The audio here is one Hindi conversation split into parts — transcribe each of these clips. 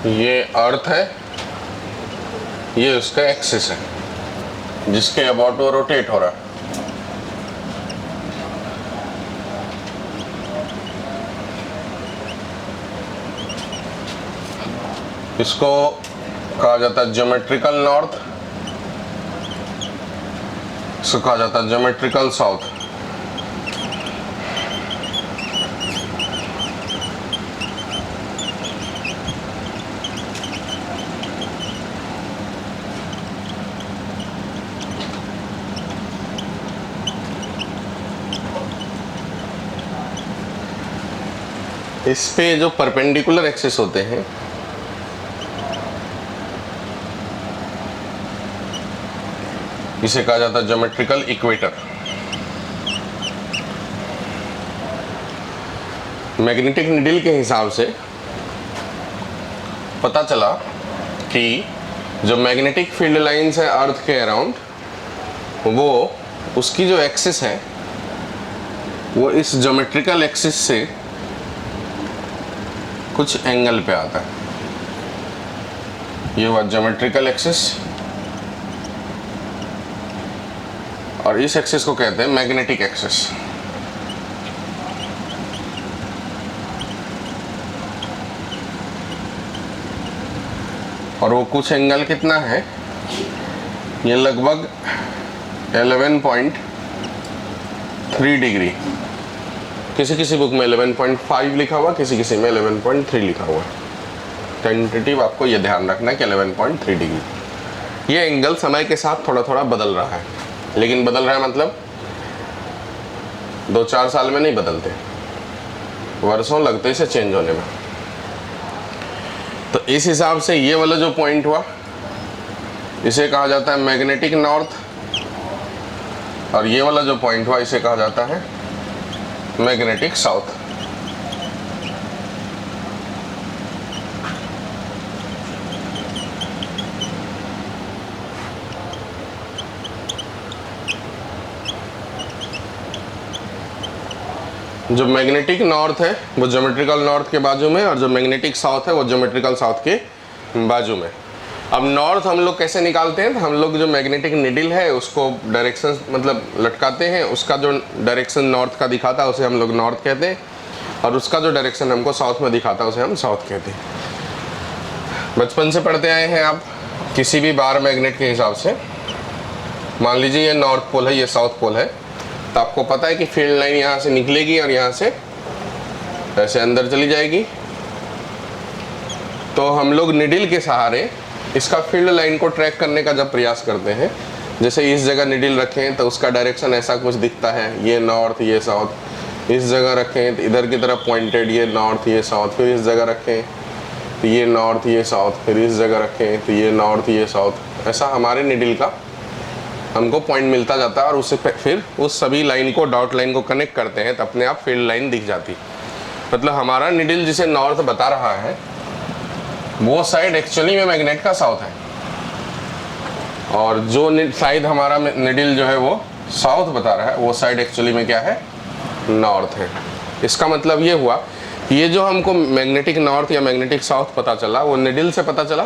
ये अर्थ है, ये उसका एक्सिस है जिसके अबाउट वो रोटेट हो रहा है। इसको कहा जाता है ज्योमेट्रिकल नॉर्थ, इसको कहा जाता है ज्योमेट्रिकल साउथ। इस पे जो परपेंडिकुलर एक्सिस होते हैं इसे कहा जाता है ज्योमेट्रिकल इक्वेटर। मैग्नेटिक नीडल के हिसाब से पता चला कि जो मैग्नेटिक फील्ड लाइंस है अर्थ के अराउंड, वो उसकी जो एक्सिस है वो इस ज्योमेट्रिकल एक्सिस से कुछ एंगल पे आता है। ये हुआ ज्योमेट्रिकल एक्सिस और इस एक्सिस को कहते हैं मैग्नेटिक एक्सिस। और वो कुछ एंगल कितना है, ये लगभग 11.3 डिग्री। किसी किसी बुक में 11.5 लिखा हुआ, किसी किसी में 11.3 लिखा हुआ। टेंटेटिव आपको ये ध्यान रखना है कि 11.3 डिग्री। ये एंगल समय के साथ थोड़ा थोड़ा बदल रहा है, लेकिन बदल रहा है मतलब 2-4 साल में नहीं बदलते, वर्षों लगते इसे चेंज होने में। तो इस हिसाब से ये वाला जो पॉइंट हुआ इसे कहा जाता है मैग्नेटिक नॉर्थ, और ये वाला जो पॉइंट हुआ इसे कहा जाता है मैग्नेटिक साउथ। जो मैग्नेटिक नॉर्थ है वो ज्योमेट्रिकल नॉर्थ के बाजू में, और जो मैग्नेटिक साउथ है वो ज्योमेट्रिकल साउथ के बाजू में। अब नॉर्थ हम लोग कैसे निकालते हैं, तो हम लोग जो मैग्नेटिक निडल है उसको डायरेक्शन मतलब लटकाते हैं, उसका जो डायरेक्शन नॉर्थ का दिखाता है उसे हम लोग नॉर्थ कहते हैं, और उसका जो डायरेक्शन हमको साउथ में दिखाता है उसे हम साउथ कहते हैं। बचपन से पढ़ते आए हैं आप किसी भी बार मैग्नेट के हिसाब से। मान लीजिए ये नॉर्थ पोल है, ये साउथ पोल है, तो आपको पता है कि फील्ड लाइन यहाँ से निकलेगी और यहाँ से ऐसे अंदर चली जाएगी। तो हम लोग निडल के सहारे इसका फील्ड लाइन को ट्रैक करने का जब प्रयास करते हैं, जैसे इस जगह निडल रखें तो उसका डायरेक्शन ऐसा कुछ दिखता है, ये नॉर्थ ये साउथ। इस जगह रखें तो इधर की तरफ पॉइंटेड, ये नॉर्थ ये साउथ। फिर इस जगह रखें तो ये नॉर्थ ये साउथ। फिर इस जगह रखें तो ये नॉर्थ ये साउथ। ऐसा हमारे निडल का हमको पॉइंट मिलता जाता है, और उससे फिर उस सभी लाइन को डॉट लाइन को कनेक्ट करते हैं तो अपने आप फील्ड लाइन दिख जाती। मतलब हमारा निडल जिसे नॉर्थ बता रहा है वो साइड एक्चुअली में मैग्नेट का साउथ है, और जो साइड हमारा निडल जो है वो साउथ बता रहा है वो साइड एक्चुअली में क्या है, नॉर्थ है। इसका मतलब ये हुआ कि ये जो हमको मैग्नेटिक नॉर्थ या मैग्नेटिक साउथ पता चला वो निडल से पता चला।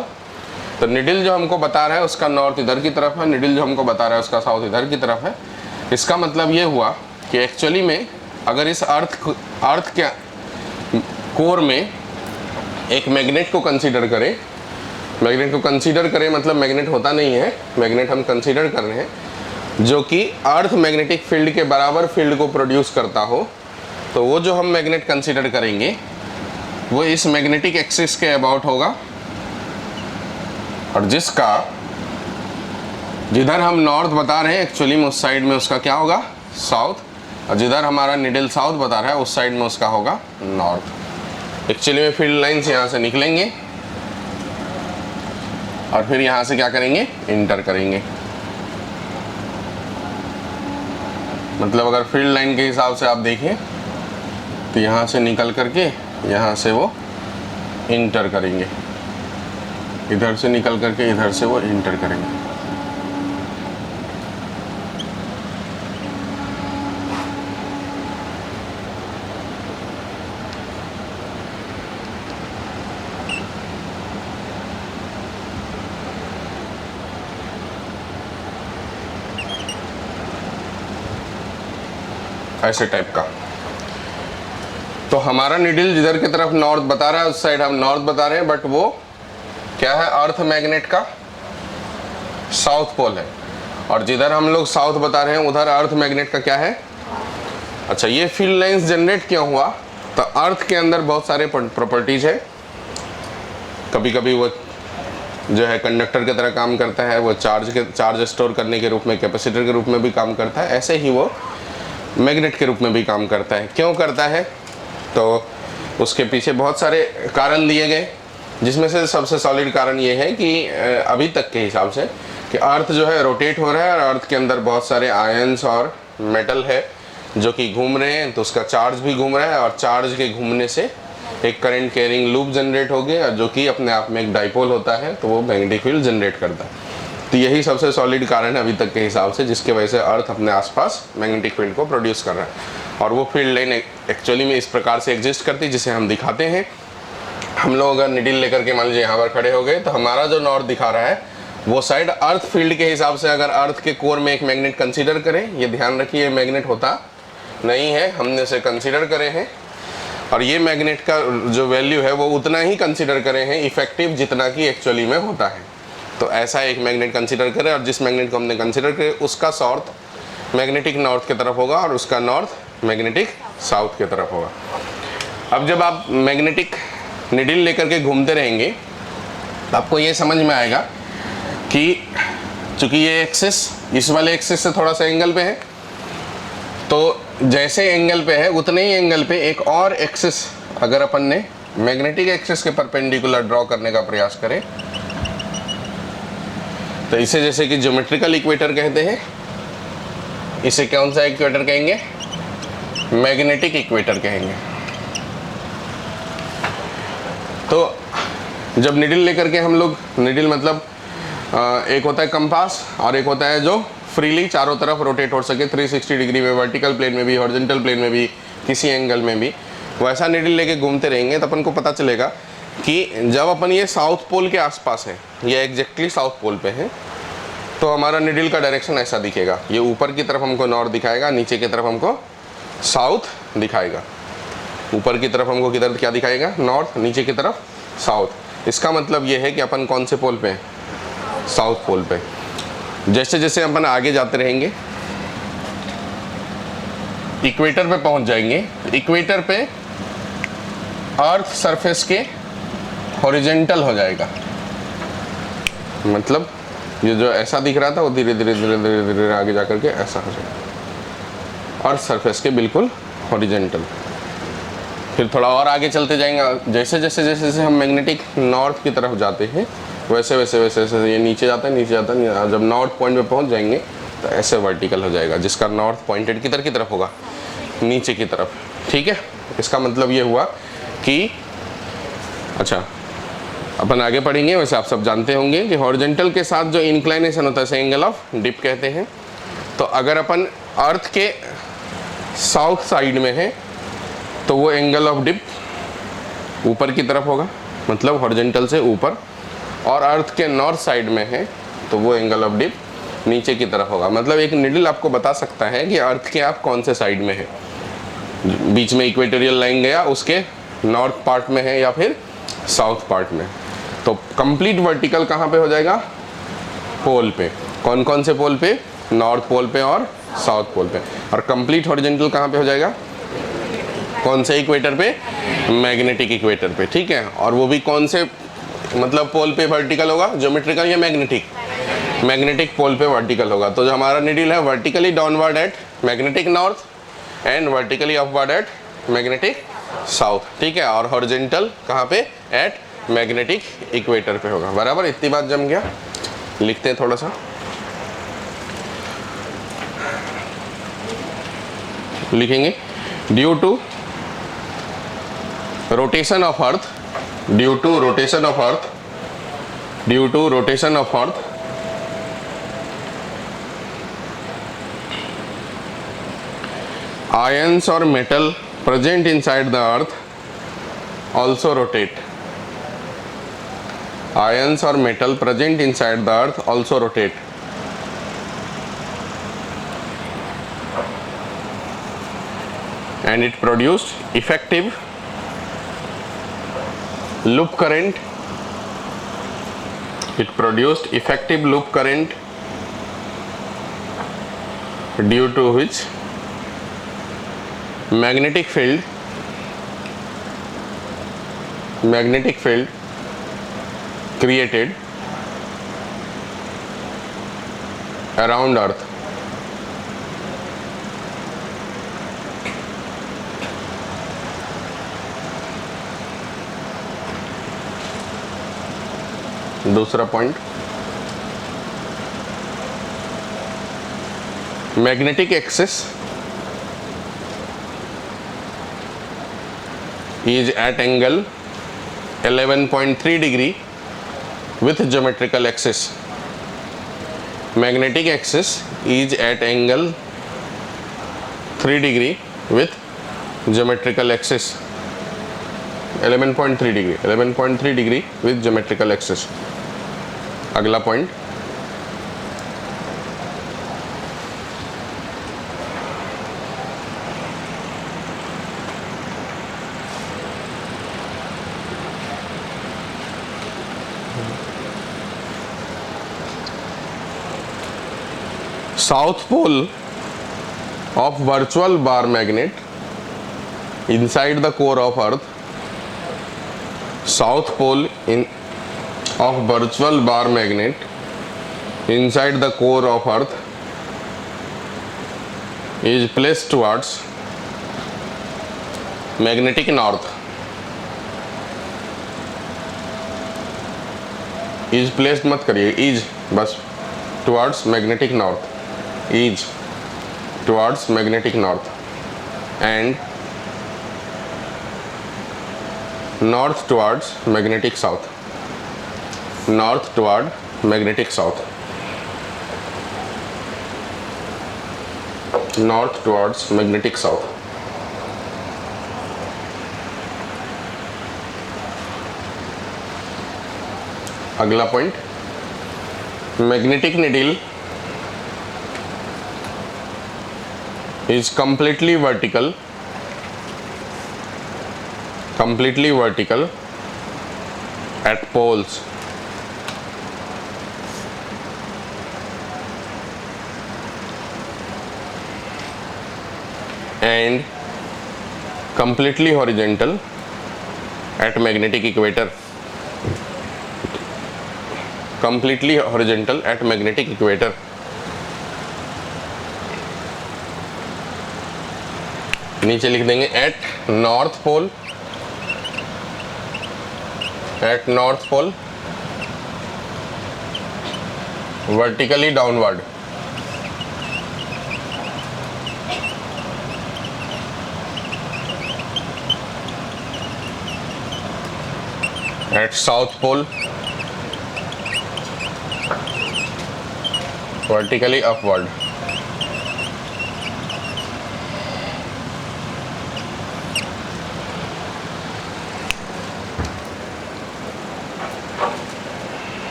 तो निडल जो हमको बता रहा है उसका नॉर्थ इधर की तरफ है, निडल जो हमको बता रहा है उसका साउथ इधर की तरफ है। इसका मतलब ये हुआ कि एक्चुअली में अगर इस अर्थ के कोर में एक मैग्नेट को कंसीडर करें, मैग्नेट को कंसीडर करें मतलब मैग्नेट होता नहीं है, मैग्नेट हम कंसीडर कर रहे हैं जो कि अर्थ मैग्नेटिक फील्ड के बराबर फील्ड को प्रोड्यूस करता हो, तो वो जो हम मैग्नेट कंसीडर करेंगे वो इस मैग्नेटिक एक्सिस के अबाउट होगा, और जिसका जिधर हम नॉर्थ बता रहे हैं एक्चुअली में उस साइड में उसका क्या होगा, साउथ, और जिधर हमारा निडल साउथ बता रहा है उस साइड में उसका होगा नॉर्थ। एक्चुअली में फील्ड लाइन्स यहाँ से निकलेंगे और फिर यहाँ से क्या करेंगे, इंटर करेंगे। मतलब अगर फील्ड लाइन के हिसाब से आप देखें तो यहाँ से निकल करके यहाँ से वो इंटर करेंगे, इधर से निकल करके इधर से वो इंटर करेंगे। ऐसे टाइप का। तो हमारा नीडल जिधर की तरफ नॉर्थ बता रहा है उस साइड हम नॉर्थ बता रहे हैं, बट वो क्या है, अर्थ मैग्नेट का साउथ पोल है, और जिधर हम लोग साउथ बता रहे हैं उधर अर्थ मैग्नेट का क्या है। अच्छा, ये फील्ड लाइंस जनरेट क्यों हुआ? तो अर्थ के अंदर बहुत सारे प्रॉपर्टीज है। कभी कभी वो जो है कंडक्टर की तरह काम करता है, वो चार्ज स्टोर करने के रूप में, कैपेसिटर के रूप में भी काम करता है, ऐसे ही वो मैग्नेट के रूप में भी काम करता है। क्यों करता है? तो उसके पीछे बहुत सारे कारण दिए गए, जिसमें से सबसे सॉलिड कारण ये है कि अभी तक के हिसाब से कि अर्थ जो है रोटेट हो रहा है, और अर्थ के अंदर बहुत सारे आयंस और मेटल है जो कि घूम रहे हैं, तो उसका चार्ज भी घूम रहा है, और चार्ज के घूमने से एक करंट कैरिंग लूप जनरेट हो गया, जो कि अपने आप में एक डाइपोल होता है, तो वो मैग्नेटिक फील्ड जनरेट करता है। तो यही सबसे सॉलिड कारण है अभी तक के हिसाब से, जिसके वजह से अर्थ अपने आसपास मैग्नेटिक फील्ड को प्रोड्यूस कर रहा है। और वो फील्ड लाइन एक्चुअली में इस प्रकार से एग्जिस्ट करती है, जिसे हम दिखाते हैं। हम लोग अगर निडल लेकर के मान लीजिए यहाँ पर खड़े हो गए, तो हमारा जो नॉर्थ दिखा रहा है वो साइड अर्थ फील्ड के हिसाब से, अगर अर्थ के कोर में एक मैग्नेट कंसीडर करें, ये ध्यान रखिए मैग्नेट होता नहीं है, हमने इसे कंसीडर करे हैं, और ये मैग्नेट का जो वैल्यू है वो उतना ही कंसीडर करे हैं इफेक्टिव जितना कि एक्चुअली में होता है। तो ऐसा एक मैग्नेट कंसीडर करें, और जिस मैग्नेट को हमने कंसीडर करे उसका साउथ मैग्नेटिक नॉर्थ की तरफ होगा, और उसका नॉर्थ मैग्नेटिक साउथ की तरफ होगा। अब जब आप मैग्नेटिक निडल लेकर के घूमते रहेंगे तो आपको ये समझ में आएगा कि चूंकि ये एक्सिस इस वाले एक्सिस से थोड़ा सा एंगल पे है, तो जैसे एंगल पे है उतने ही एंगल पे एक और एक्सिस अगर अपन ने मैग्नेटिक एक्सिस के परपेंडिकुलर ड्रॉ करने का प्रयास करें, तो इसे जैसे कि ज्योमेट्रिकल इक्वेटर कहते हैं, इसे कौन सा इक्वेटर कहेंगे? मैग्नेटिक इक्वेटर कहेंगे। तो जब निडल लेकर के हम लोग, निडल मतलब एक होता है कंपास और एक होता है जो फ्रीली चारों तरफ रोटेट हो सके 360 डिग्री में, वर्टिकल प्लेन में भी, हॉरिजॉन्टल प्लेन में भी, किसी एंगल में भी, वैसा निडल लेके घूमते रहेंगे तो अपन को पता चलेगा कि जब अपन ये साउथ पोल के आसपास है, ये एग्जैक्टली साउथ पोल पे है, तो हमारा निडल का डायरेक्शन ऐसा दिखेगा। ये ऊपर की तरफ हमको नॉर्थ दिखाएगा, नीचे की तरफ हमको साउथ दिखाएगा। ऊपर की तरफ हमको किधर क्या दिखाएगा? नॉर्थ, नीचे की तरफ साउथ। इसका मतलब ये है कि अपन कौन से पोल पे हैं? साउथ पोल पे। जैसे जैसे अपन आगे जाते रहेंगे इक्वेटर पे पहुंच जाएंगे, इक्वेटर पे अर्थ सरफेस के हॉरिजॉन्टल हो जाएगा, मतलब ये जो ऐसा दिख रहा था वो धीरे धीरे धीरे धीरे धीरे आगे जाकर के ऐसा हो जाएगा, अर्थ सरफेस के बिल्कुल हॉरिजॉन्टल। फिर थोड़ा और आगे चलते जाएंगे, जैसे जैसे जैसे जैसे हम मैग्नेटिक नॉर्थ की तरफ जाते हैं वैसे वैसे वैसे वैसे ये नीचे जाता है, नीचे जाता है। जब नॉर्थ पॉइंट पे पहुंच जाएंगे तो ऐसे वर्टिकल हो जाएगा, जिसका नॉर्थ पॉइंटेड किधर की तरफ होगा? नीचे की तरफ। ठीक है, इसका मतलब ये हुआ कि, अच्छा अपन आगे पढ़ेंगे, वैसे आप सब जानते होंगे कि हॉरिजॉन्टल के साथ जो इंक्लाइनेशन होता है उसे एंगल ऑफ डिप कहते हैं। तो अगर अपन अर्थ के साउथ साइड में है तो वो एंगल ऑफ डिप ऊपर की तरफ होगा, मतलब हॉरिजॉन्टल से ऊपर, और अर्थ के नॉर्थ साइड में है तो वो एंगल ऑफ डिप नीचे की तरफ होगा। मतलब एक निडल आपको बता सकता है कि अर्थ के आप कौन से साइड में है, बीच में इक्वेटोरियल लाइन गया उसके नॉर्थ पार्ट में है या फिर साउथ पार्ट में। तो कंप्लीट वर्टिकल कहाँ पे हो जाएगा? पोल पे। कौन कौन से पोल पे? नॉर्थ पोल पे और साउथ पोल पे। और कंप्लीट हॉरिजॉन्टल कहाँ पे हो जाएगा? कौन से इक्वेटर पे? मैग्नेटिक इक्वेटर पे। ठीक है, और वो भी कौन से मतलब पोल पे वर्टिकल होगा? ज्योमेट्रिकल या मैग्नेटिक? मैग्नेटिक पोल पे वर्टिकल होगा। तो जो हमारा निडल है vertically downward at magnetic north and vertically upward at magnetic south. ठीक है, और हॉरिजॉन्टल कहाँ पे? एट मैग्नेटिक इक्वेटर पे होगा। बराबर, इतनी बात जम गया। लिखते हैं थोड़ा सा। लिखेंगे due to rotation of earth, due to rotation of earth, due to rotation of earth ions or metal present inside the earth also rotate. Ions or metal present inside the earth also rotate. And it produced effective loop current. It produced effective loop current due to which magnetic field created around earth. दूसरा point, magnetic axis is at angle 11.3 degree with geometrical axis. Magnetic axis is at angle 3 degree with geometrical axis. 11.3 degree, 11.3 degree with geometrical axis. अगला point, South pole of virtual bar magnet inside the core of earth. South pole of virtual bar magnet inside the core of earth is placed towards magnetic north. Is placed मत करिए, is बस towards magnetic north. Is towards magnetic north and north towards magnetic south. North toward magnetic south. North towards magnetic south. अगला point, magnetic needle is completely vertical at poles. And completely horizontal at magnetic equator. Completely horizontal at magnetic equator. नीचे लिख देंगे at north pole, at north pole vertically downward, at south pole vertically upward.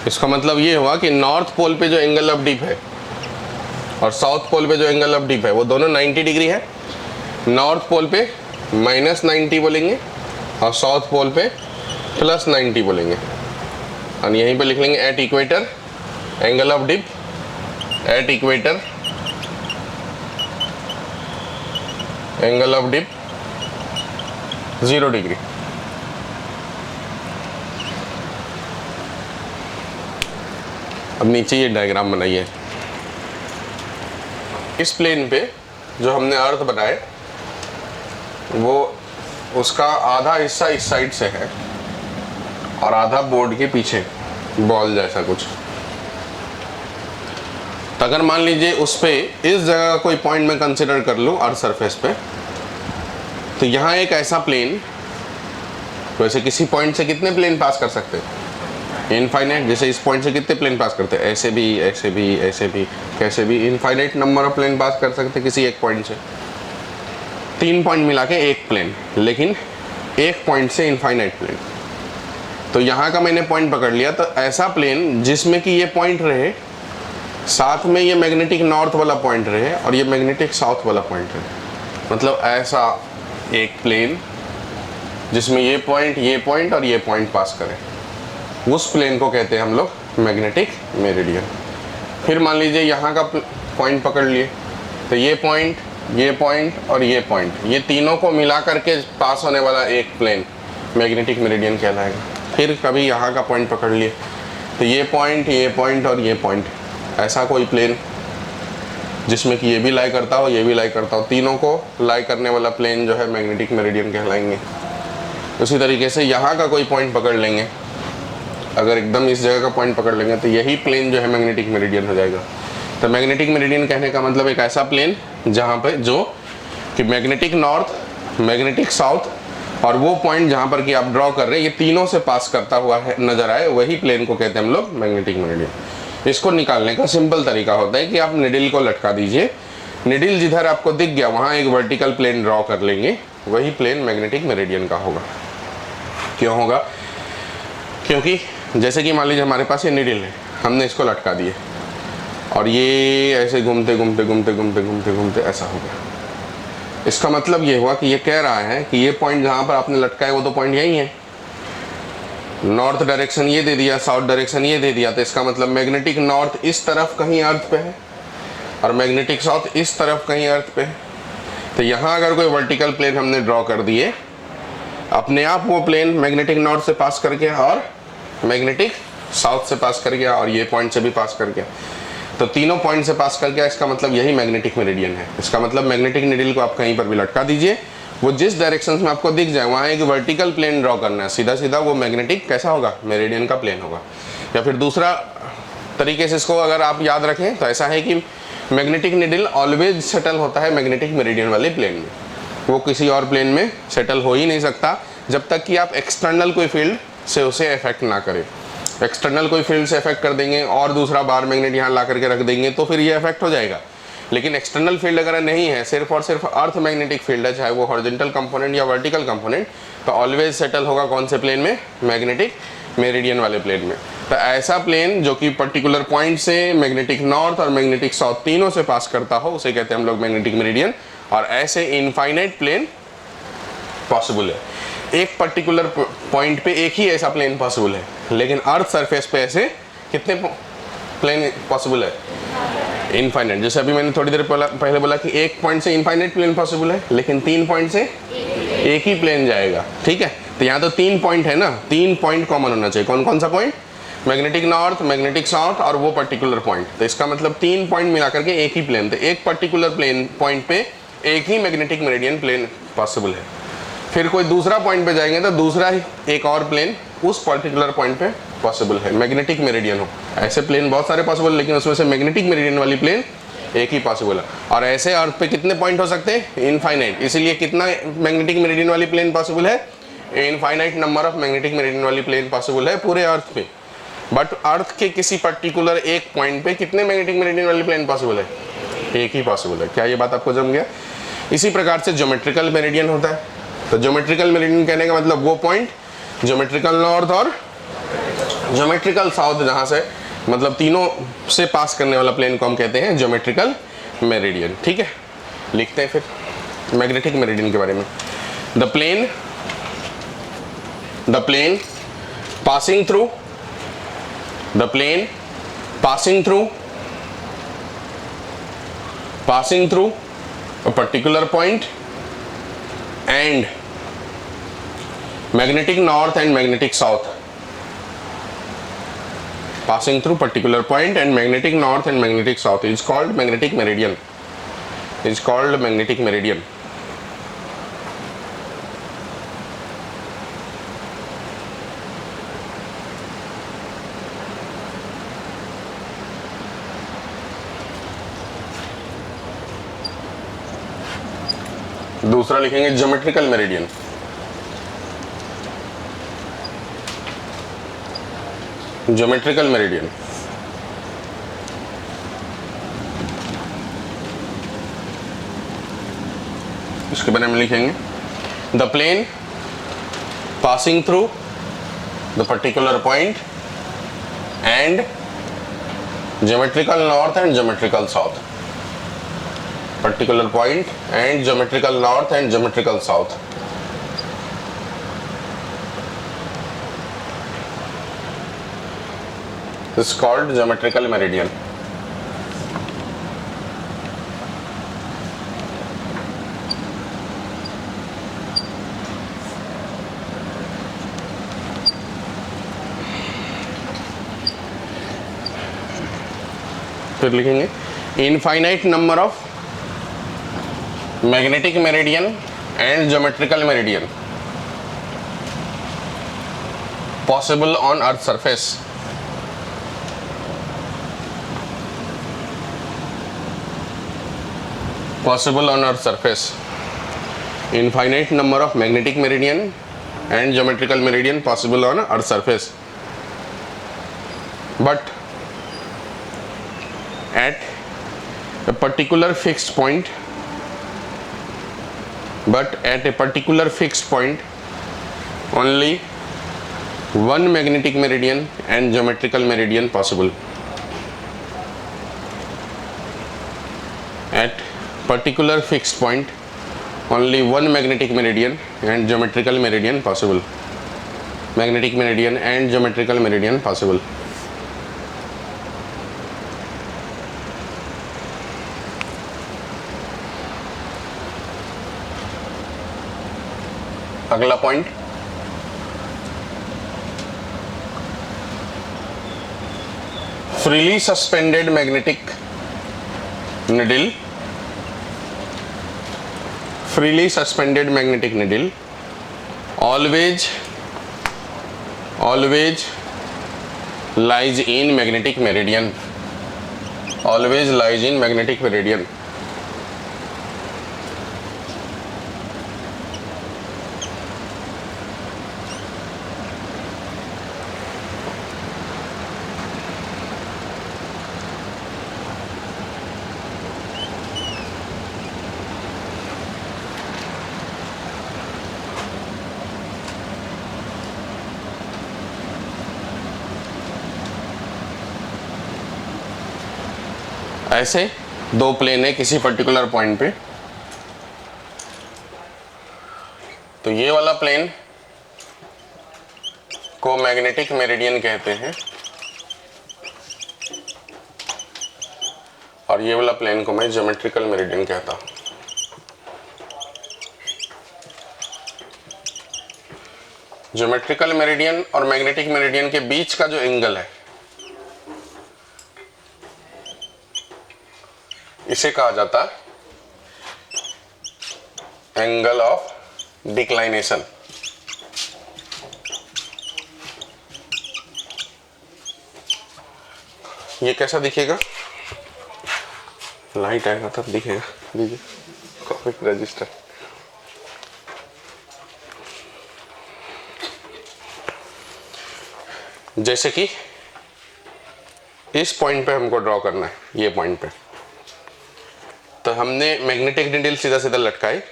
इसका मतलब ये हुआ कि नॉर्थ पोल पे जो एंगल ऑफ डिप है और साउथ पोल पे जो एंगल ऑफ डिप है वो दोनों 90 डिग्री है. नॉर्थ पोल पे -90 बोलेंगे और साउथ पोल पे +90 बोलेंगे. और यहीं पे लिख लेंगे at equator angle of dip, at equator angle of dip 0 degree. अब नीचे ये डायग्राम बनाइए. इस प्लेन पे जो हमने अर्थ बनाए वो उसका आधा हिस्सा इस साइड से है और आधा बोर्ड के पीछे. बॉल जैसा कुछ। तो अगर मान लीजिए उस पे इस जगह का कोई पॉइंट मैं कंसिडर कर लूँ अर्थ सरफेस पे, तो यहाँ एक ऐसा प्लेन, वैसे किसी पॉइंट से कितने प्लेन पास कर सकते हैं? इनफाइनाइट। जैसे इस पॉइंट से कितने प्लेन पास करते हैं? ऐसे भी, ऐसे भी, ऐसे भी, कैसे भी, इनफाइनाइट नंबर ऑफ प्लेन पास कर सकते हैं किसी एक पॉइंट से। 3 पॉइंट मिला के एक प्लेन, लेकिन एक पॉइंट से इनफाइनाइट प्लेन। तो यहाँ का मैंने पॉइंट पकड़ लिया, तो ऐसा प्लेन जिसमें कि ये पॉइंट रहे, साथ में ये मैग्नेटिक नॉर्थ वाला पॉइंट रहे और ये मैग्नेटिक साउथ वाला पॉइंट रहे। मतलब ऐसा एक प्लेन जिसमें ये पॉइंट और ये पॉइंट पास करे, उस प्लेन को कहते हैं हम लोग मैग्नेटिक मेरिडियन। फिर मान लीजिए यहाँ का पॉइंट पकड़ लिए, तो ये पॉइंट और ये पॉइंट, ये तीनों को मिला करके पास होने वाला एक प्लेन मैग्नेटिक मेरिडियन कहलाएगा। फिर कभी यहाँ का पॉइंट पकड़ लिए, तो ये पॉइंट और ये पॉइंट, ऐसा कोई प्लेन जिसमें कि ये भी लाई करता हो, ये भी लाई करता हो, तीनों को लाई करने वाला प्लेन जो है मैग्नेटिक मेरिडियन कहलाएंगे। उसी तरीके से यहाँ का कोई पॉइंट पकड़ लेंगे, अगर एकदम इस जगह का पॉइंट पकड़ लेंगे तो यही प्लेन जो है मैग्नेटिक मेरिडियन हो जाएगा। तो मैग्नेटिक मेरिडियन कहने का मतलब एक ऐसा प्लेन जहाँ पे जो कि मैग्नेटिक नॉर्थ, मैग्नेटिक साउथ और वो पॉइंट जहाँ पर कि आप ड्रॉ कर रहे हैं, ये तीनों से पास करता हुआ है नजर आए, वही प्लेन को कहते हैं हम लोग मैग्नेटिक मेरिडियन। इसको निकालने का सिंपल तरीका होता है कि आप निडिल को लटका दीजिए, निडिल जिधर आपको दिख गया वहाँ एक वर्टिकल प्लेन ड्रॉ कर लेंगे, वही प्लेन मैग्नेटिक मेरिडियन का होगा। क्यों होगा? क्योंकि जैसे कि मान लीजिए हमारे पास ये निडिल है, हमने इसको लटका दिए और ये ऐसे घूमते घूमते घूमते घूमते घूमते घूमते ऐसा हो गया। इसका मतलब ये हुआ कि ये कह रहा है कि ये पॉइंट जहाँ पर आपने लटका है वो तो पॉइंट यही है, नॉर्थ डायरेक्शन ये दे दिया, साउथ डायरेक्शन ये दे दिया, तो इसका मतलब मैग्नेटिक नॉर्थ इस तरफ कहीं अर्थ पे है और मैग्नेटिक साउथ इस तरफ कहीं अर्थ पे है। तो यहाँ अगर कोई वर्टिकल प्लेन हमने ड्रॉ कर दिए, अपने आप वो प्लेन मैग्नेटिक नॉर्थ से पास कर गया और मैग्नेटिक साउथ से पास कर गया और ये पॉइंट से भी पास कर गया, तो तीनों पॉइंट से पास कर गया। इसका मतलब यही मैग्नेटिक मेरिडियन है। इसका मतलब मैग्नेटिक निडिल को आप कहीं पर भी लटका दीजिए, वो जिस डायरेक्शन में आपको दिख जाए वहाँ एक वर्टिकल प्लेन ड्रॉ करना है, सीधा सीधा वो मैग्नेटिक कैसा होगा? मेरिडियन का प्लेन होगा। या फिर दूसरा तरीके से इसको अगर आप याद रखें तो ऐसा है कि मैग्नेटिक निडिल ऑलवेज सेटल होता है मैग्नेटिक मेरिडियन वाले प्लेन में, वो किसी और प्लेन में सेटल हो ही नहीं सकता जब तक कि आप एक्सटर्नल कोई फील्ड से उसे इफेक्ट ना करें। एक्सटर्नल कोई फील्ड से इफेक्ट कर देंगे और दूसरा बार मैग्नेट यहाँ ला करके रख देंगे तो फिर ये इफेक्ट हो जाएगा। लेकिन एक्सटर्नल फील्ड अगर नहीं है, सिर्फ और सिर्फ अर्थ मैग्नेटिक फील्ड है, चाहे वो हॉरिजॉन्टल कंपोनेंट या वर्टिकल कंपोनेंट, तो ऑलवेज सेटल होगा कौन से प्लेन में? मैग्नेटिक मेरिडियन वाले प्लेन में। तो ऐसा प्लेन जो कि पर्टिकुलर पॉइंट से मैग्नेटिक नॉर्थ और मैग्नेटिक साउथ तीनों से पास करता हो, उसे कहते हैं हम लोग मैग्नेटिक मेरिडियन। और ऐसे इनफाइनाइट प्लेन पॉसिबल है, एक पर्टिकुलर पॉइंट पे एक ही ऐसा प्लेन पॉसिबल है, लेकिन अर्थ सरफेस पे ऐसे कितने प्लेन पॉसिबल है? इनफाइनाइट। जैसे अभी मैंने थोड़ी देर पहले बोला कि एक पॉइंट से इनफाइनाइट प्लेन पॉसिबल है, लेकिन 3 पॉइंट से एक ही प्लेन जाएगा। ठीक है, तो यहाँ तो 3 पॉइंट है ना, 3 पॉइंट कॉमन होना चाहिए। कौन कौन सा point? Magnetic north, magnetic south और वो पर्टिकुलर पॉइंट। तो इसका मतलब 3 पॉइंट मिला करके एक ही प्लेन, तो एक पर्टिकुलर प्लेन पॉइंट पे एक ही मैग्नेटिक मेरिडियन प्लेन पॉसिबल है। फिर कोई दूसरा पॉइंट पे जाएंगे तो दूसरा ही एक और प्लेन उस पर्टिकुलर पॉइंट पे पॉसिबल है, मैग्नेटिक मेरिडियन हो। ऐसे प्लेन बहुत सारे पॉसिबल, लेकिन उसमें से मैग्नेटिक मेरिडियन वाली प्लेन एक ही पॉसिबल है। और ऐसे अर्थ पे कितने पॉइंट हो सकते हैं? इनफाइनाइट। इसीलिए कितना मैग्नेटिक मेरिडियन वाली प्लेन पॉसिबल है? Infinite number of magnetic meridian वाली प्लेन पॉसिबल है पूरे अर्थ पे। बट अर्थ के किसी पर्टिकुलर एक पॉइंट पे कितने मैग्नेटिक मेरिडियन वाली प्लेन पॉसिबल है? एक ही पॉसिबल है। क्या ये बात आपको जम गया? इसी प्रकार से ज्योमेट्रिकल मेरिडियन होता है। तो ज्योमेट्रिकल मेरिडियन कहने का मतलब वो पॉइंट ज्योमेट्रिकल नॉर्थ और ज्योमेट्रिकल साउथ, जहाँ से मतलब तीनों से पास करने वाला प्लेन को हम कहते हैं ज्योमेट्रिकल मेरिडियन। ठीक है, लिखते हैं फिर मैग्नेटिक मेरिडियन के बारे में। The plane passing through a particular point and magnetic north and magnetic south, passing through particular point and magnetic north and magnetic south is called magnetic meridian, is called magnetic meridian. दूसरा लिखेंगे ज्योमेट्रिकल मेरिडियन। ज्योमेट्रिकल मेरिडियन इसके बारे में लिखेंगे the plane passing through the particular point and geometrical north and geometrical south. Particular point and geometrical north and geometrical south. This is called geometrical meridian. फिर लिखेंगे infinite number of magnetic meridian and geometrical meridian possible on earth surface. Possible on Earth's surface. Infinite number of magnetic meridian and geometrical meridian possible on Earth's surface, but at a particular fixed point. Only one magnetic meridian and geometrical meridian possible. At particular fixed point only one magnetic meridian and geometrical meridian possible. Magnetic meridian and geometrical meridian possible. अगला point freely suspended magnetic needle. Freely suspended magnetic needle always lies in magnetic meridian. Always lies in magnetic meridian. ऐसे दो प्लेन है किसी पर्टिकुलर पॉइंट पे, तो ये वाला प्लेन को मैग्नेटिक मेरिडियन कहते हैं और ये वाला प्लेन को मैं ज्योमेट्रिकल मेरिडियन कहता हूं। ज्योमेट्रिकल मेरिडियन और मैग्नेटिक मेरिडियन के बीच का जो एंगल है इसे कहा जाता एंगल ऑफ डिक्लाइनेशन। ये कैसा दिखेगा, लाइट आएगा तब दिखेगा। लीजिए कॉपी रजिस्टर। जैसे कि इस पॉइंट पे हमको ड्रॉ करना है, ये पॉइंट पे, तो हमने मैग्नेटिक निडल सीधा सीधा लटकाए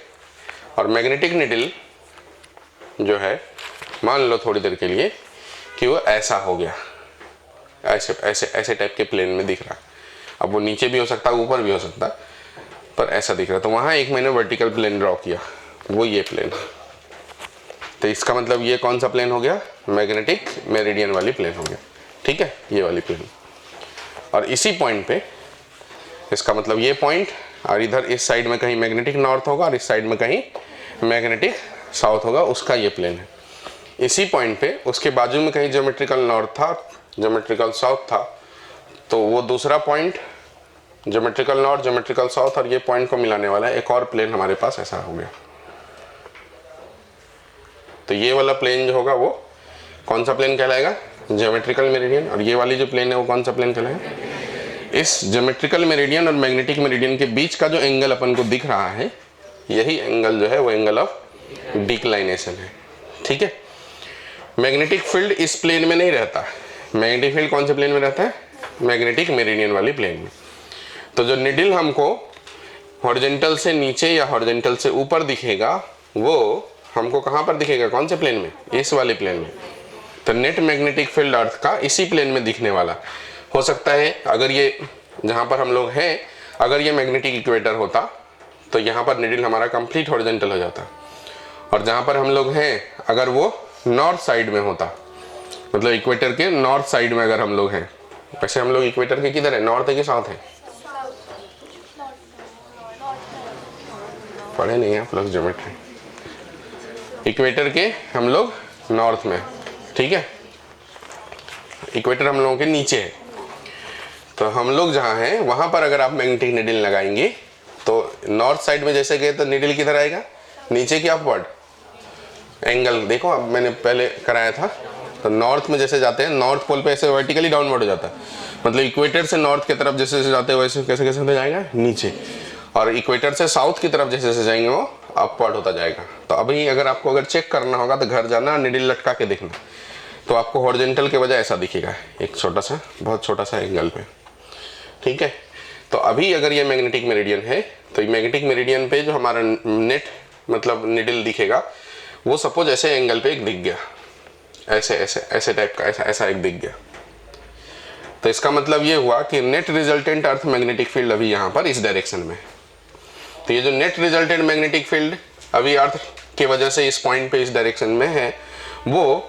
और मैग्नेटिक निडल जो है मान लो थोड़ी देर के लिए कि वो ऐसा हो गया, ऐसे ऐसे ऐसे टाइप के प्लेन में दिख रहा। अब वो नीचे भी हो सकता है, ऊपर भी हो सकता है, पर ऐसा दिख रहा। तो वहाँ एक मैंने वर्टिकल प्लेन ड्रॉ किया, वो ये प्लेन। तो इसका मतलब ये कौन सा प्लेन हो गया, मैग्नेटिक मेरिडियन वाली प्लेन हो गया। ठीक है, ये वाली प्लेन। और इसी पॉइंट पे इसका मतलब ये पॉइंट, और इधर इस साइड में कहीं मैग्नेटिक नॉर्थ होगा और इस साइड में कहीं मैग्नेटिक साउथ होगा, उसका ये प्लेन है। इसी पॉइंट पे उसके बाजू में कहीं ज्योमेट्रिकल नॉर्थ था, ज्योमेट्रिकल साउथ था, तो वो दूसरा point geometrical north, geometrical south और ये पॉइंट को मिलाने वाला है एक और प्लेन हमारे पास ऐसा हो गया। तो ये वाला प्लेन जो होगा वो कौन सा प्लेन कहलाएगा, ज्योमेट्रिकल मेरिडियन। और ये वाली जो प्लेन है वो कौन सा प्लेन कहलाएगा। इस ज्योमेट्रिकल मेरिडियन और मैग्नेटिक मेरिडियन के बीच का जो एंगल अपन को दिख रहा है यही एंगल जो है वो एंगल ऑफ डिक्लाइनेशन है। ठीक है, मैग्नेटिक फील्ड इस प्लेन में नहीं रहता। मैग्नेटिक फील्ड कौन से प्लेन में रहता है? मैग्नेटिक मेरिडियन वाली प्लेन में। तो जो निडल हमको हॉरिजॉन्टल से नीचे या हॉरिजॉन्टल से ऊपर दिखेगा वो हमको कहाँ पर दिखेगा? कौन से प्लेन में? इस वाले प्लेन में। तो नेट मैग्नेटिक फील्ड अर्थ का इसी प्लेन में दिखने वाला हो सकता है। अगर ये जहाँ पर हम लोग हैं, अगर ये मैग्नेटिक इक्वेटर होता तो यहाँ पर निडल हमारा कंप्लीट हॉरिजॉन्टल हो जाता, और जहाँ पर हम लोग हैं अगर वो नॉर्थ साइड में होता, मतलब इक्वेटर के नॉर्थ साइड में अगर हम लोग हैं। वैसे हम लोग इक्वेटर के किधर है? नॉर्थ है कि साउथ है? पढ़े नहीं है आप लोग ज्योमेट्री। इक्वेटर के हम लोग नॉर्थ में, ठीक है, इक्वेटर हम लोगों के नीचे है। तो हम लोग जहाँ हैं वहाँ पर अगर आप मैग्नेटिक निडल लगाएंगे तो नॉर्थ साइड में जैसे गए तो निडल किधर आएगा? नीचे की अपवर्ड। एंगल देखो, अब मैंने पहले कराया था, तो नॉर्थ में जैसे जाते हैं, नॉर्थ पोल पे ऐसे वर्टिकली डाउनवर्ड हो जाता है, मतलब इक्वेटर से नॉर्थ की तरफ जैसे जैसे जाते हैं वैसे कैसे कैसे होता जाएगा? नीचे। और इक्वेटर से साउथ की तरफ जैसे जैसे जाएंगे वो अपवर्ड होता जाएगा। तो अभी अगर आपको अगर चेक करना होगा तो घर जाना, निडल लटका के देखना, तो आपको हॉरिजॉन्टल के बजाय ऐसा दिखेगा, एक छोटा सा, बहुत छोटा सा एंगल पे। ठीक है, तो अभी अगर ये मैग्नेटिक मेरिडियन है तो मैग्नेटिक मेरिडियन पे जो हमारा नेट मतलब निडल दिखेगा वो सपोज ऐसे एंगल पे एक दिख गया, ऐसे ऐसे ऐसे टाइप का, ऐसा ऐसा एक दिख गया। तो इसका मतलब ये हुआ कि net resultant earth magnetic field अभी यहाँ पर इस डायरेक्शन में। तो ये जो नेट रिजल्टेंट मैग्नेटिक फील्ड अभी अर्थ की वजह से इस पॉइंट पे इस डायरेक्शन में है, वो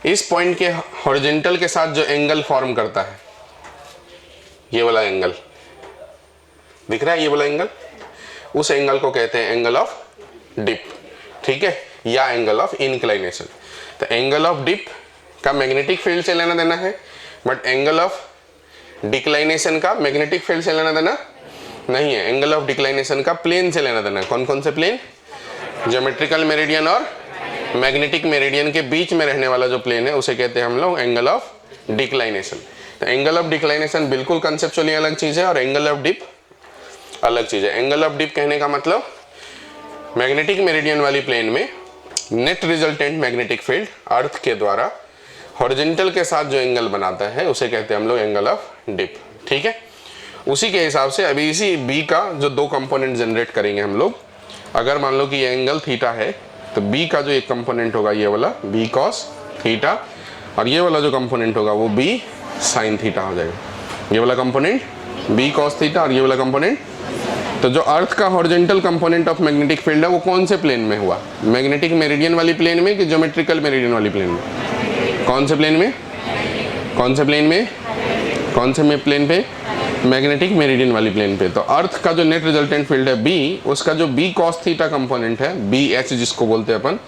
इस पॉइंट के हॉरिजॉन्टल के साथ जो एंगल फॉर्म करता है, ये वाला एंगल दिख रहा है, ये वाला एंगल, उस एंगल को कहते हैं एंगल ऑफ डिप। ठीक है, या एंगल ऑफ इंक्लाइनेशन। तो एंगल ऑफ डिप का मैग्नेटिक फील्ड से लेना देना है, बट एंगल ऑफ डिक्लाइनेशन का मैग्नेटिक फील्ड से लेना देना नहीं है। एंगल ऑफ डिक्लाइनेशन का प्लेन से लेना देना है। कौन कौन से प्लेन? ज्योमेट्रिकल मेरिडियन और मैग्नेटिक मेरिडियन के बीच में रहने वाला जो प्लेन है उसे कहते हैं हम लोग एंगल ऑफ डिक्लाइनेशन। तो एंगल ऑफ डिक्लाइनेशन बिल्कुल कंसेप्चुअली अलग चीज है और एंगल ऑफ डिप अलग चीज है। एंगल ऑफ डिप कहने का मतलब मैग्नेटिक मेरिडियन वाली प्लेन में net resultant magnetic field earth के द्वारा हॉरिजॉन्टल के साथ जो एंगल बनाता है उसे कहते हैं हम लोग एंगल ऑफ डिप। ठीक है, उसी के हिसाब से अभी इसी बी का जो दो कंपोनेंट जनरेट करेंगे हम लोग। अगर मान लो कि ये एंगल थीटा है तो बी का जो एक कंपोनेंट होगा ये वाला बी कॉस थीटा, और ये वाला जो कंपोनेंट होगा वो बी साइन थीटा हो जाएगा। ये वाला कंपोनेंट बी कॉस थीटा और ये वाला कंपोनेंट। तो जो अर्थ का horizontal component of magnetic field है वो कौन से प्लेन में हुआ? मैग्नेटिक मेरिडियन वाली प्लेन में कि ज्योमेट्रिकल मेरिडियन वाली प्लेन में? कौन से प्लेन में? कौन से प्लेन में? कौन से में प्लेन पे? मैग्नेटिक मेरिडियन वाली प्लेन पे। तो अर्थ का जो नेट रिजल्टेंट फील्ड है बी, उसका जो बी कॉस थीटा कंपोनेंट है, बी एच जिसको बोलते हैं अपन,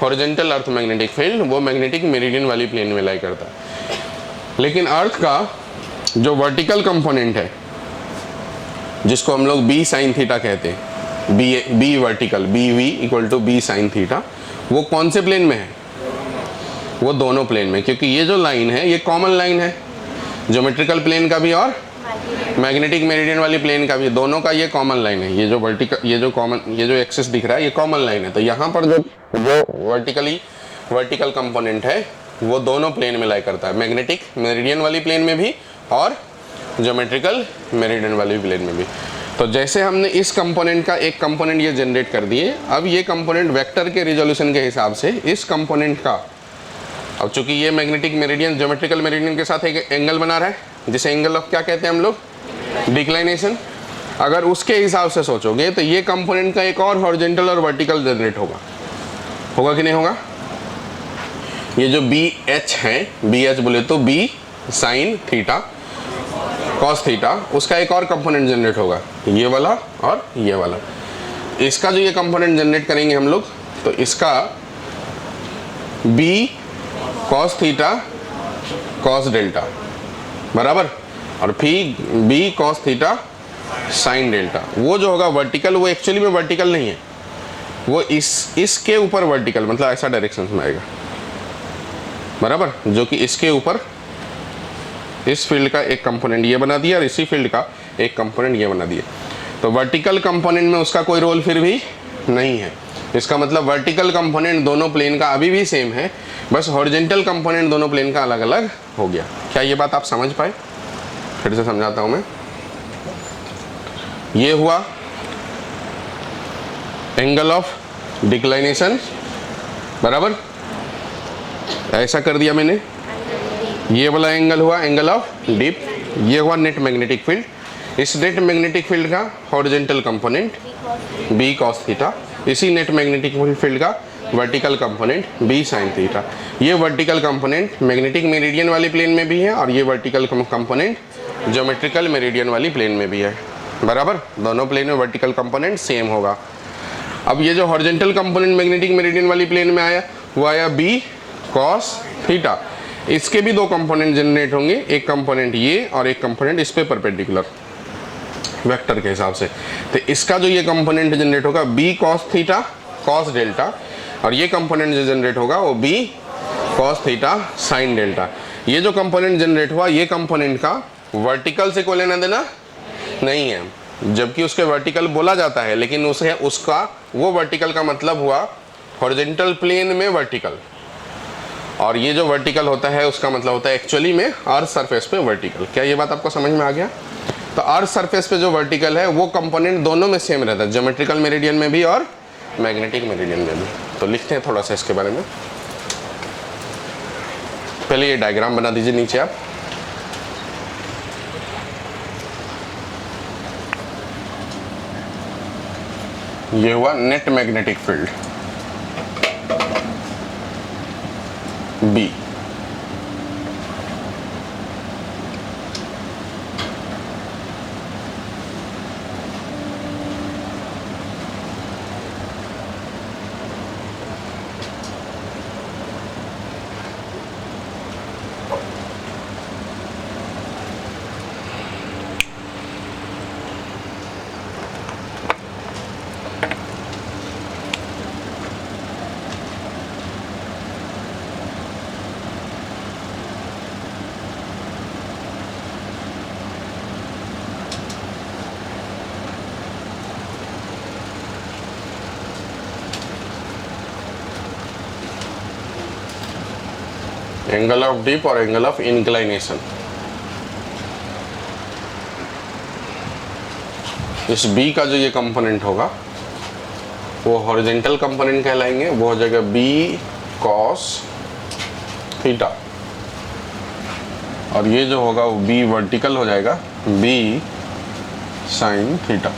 हॉरिजॉन्टल अर्थ मैग्नेटिक फील्ड, वो मैग्नेटिक मेरिडियन वाली प्लेन में लाई करता है। लेकिन अर्थ का जो वर्टिकल कंपोनेंट है जिसको हम लोग बी साइन थीटा कहते हैं, B vertical, B V equal to B sine theta, वो कौन से प्लेन में है? वो दोनों प्लेन में, क्योंकि ये जो लाइन है ये कॉमन लाइन है, ज्योमेट्रिकल प्लेन का भी और मैग्नेटिक मेरिडियन वाली प्लेन का भी, दोनों का ये कॉमन लाइन है। ये जो वर्टिकल, ये जो कॉमन, ये जो एक्सिस दिख रहा है ये कॉमन लाइन है। तो यहाँ पर जो वर्टिकल कंपोनेंट है वो दोनों प्लेन में लाई करता है, मैग्नेटिक मेरिडियन वाली प्लेन में भी और ज्योमेट्रिकल मेरिडियन वाली प्लेन में भी। तो जैसे हमने इस कंपोनेंट का एक कंपोनेंट ये जनरेट कर दिए, अब ये कंपोनेंट वेक्टर के रिजोल्यूशन के हिसाब से इस कंपोनेंट का, अब चूंकि ये मैग्नेटिक मेरिडियन ज्योमेट्रिकल मेरिडियन के साथ एक एंगल बना रहा है जिसे एंगल ऑफ क्या कहते हैं हम लोग? डिक्लाइनेशन। अगर उसके हिसाब से सोचोगे तो ये कंपोनेंट का एक और हॉरिजॉन्टल और वर्टिकल जनरेट होगा कि नहीं होगा? ये जो बी एच है, बी एच बोले तो B sine theta cos theta, उसका एक और कंपोनेंट जनरेट होगा, ये वाला और ये वाला। इसका जो ये कंपोनेंट जनरेट करेंगे हम लोग, तो इसका B cos theta cos delta बराबर, और फिर B cos theta sine delta. वो जो होगा वर्टिकल, वो एक्चुअली में वर्टिकल नहीं है, वो इसके ऊपर वर्टिकल, मतलब ऐसा डायरेक्शन में आएगा बराबर, जो कि इसके ऊपर इस फील्ड का एक कंपोनेंट ये बना दिया और इसी फील्ड का एक कंपोनेंट ये बना दिया। तो वर्टिकल कंपोनेंट में उसका कोई रोल फिर भी नहीं है। इसका मतलब वर्टिकल कंपोनेंट दोनों प्लेन का अभी भी सेम है, बस हॉरिजॉन्टल कंपोनेंट दोनों प्लेन का अलग अलग हो गया। क्या ये बात आप समझ पाए? फिर से समझाता हूं मैं। ये हुआ एंगल ऑफ डिक्लाइनेशन, बराबर, ऐसा कर दिया मैंने। ये वाला एंगल हुआ एंगल ऑफ डिप। ये हुआ नेट मैग्नेटिक फील्ड। इस नेट मैग्नेटिक फील्ड का horizontal component B cos theta, इसी नेट मैग्नेटिक फील्ड का vertical component B sine theta. ये वर्टिकल कंपोनेंट मैग्नेटिक मेरिडियन वाली प्लेन में भी है और ये वर्टिकल कंपोनेंट ज्योमेट्रिकल मेरिडियन वाली प्लेन में भी है, बराबर। दोनों प्लेन में वर्टिकल कंपोनेंट सेम होगा। अब ये जो हॉरिजॉन्टल कंपोनेंट मैग्नेटिक मेरिडियन वाली प्लेन में आया वो आया बी कॉस थीटा। इसके भी दो कंपोनेंट जनरेट होंगे, एक कंपोनेंट ये और एक कंपोनेंट इस पे परपेंडिकुलर वेक्टर के हिसाब से। तो इसका जो ये कंपोनेंट जनरेट होगा B cos theta cos delta, और ये कंपोनेंट जो जनरेट होगा वो B cos theta sine delta. ये जो कंपोनेंट जनरेट हुआ ये कंपोनेंट का वर्टिकल से कोई लेना देना नहीं है, जबकि उसके वर्टिकल बोला जाता है, लेकिन उसे उसका वो वर्टिकल का मतलब हुआ हॉरिजॉन्टल प्लेन में वर्टिकल, और ये जो वर्टिकल होता है उसका मतलब होता है एक्चुअली में अर्थ सरफेस पे वर्टिकल। क्या ये बात आपको समझ में आ गया? तो अर्थ सरफेस पे जो वर्टिकल है वो कंपोनेंट दोनों में सेम रहता है, ज्योमेट्रिकल मेरिडियन में भी और मैग्नेटिक मेरिडियन में भी। तो लिखते हैं थोड़ा सा इसके बारे में। पहले ये डायग्राम बना दीजिए नीचे आप। ये हुआ net magnetic field B. Angle of dip और एंगल ऑफ इंक्लाइनेशन। इस बी का जो ये कंपोनेंट होगा वो हॉरिजॉन्टल कंपोनेंट कहलाएंगे, वो हो जाएगा बी कॉस थीटा, और ये जो होगा वो बी वर्टिकल हो जाएगा B sine theta.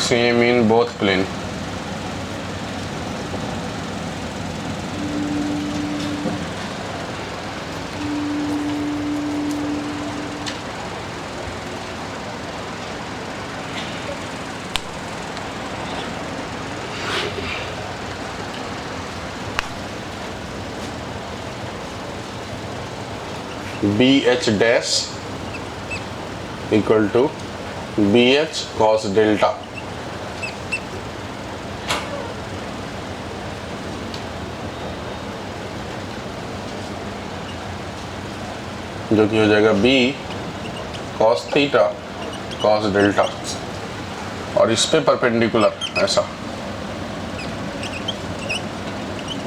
Same in both plane. B H dash equal to B H cos delta, जो कि हो जाएगा B cos theta cos delta, और इस पे परपेंडिकुलर ऐसा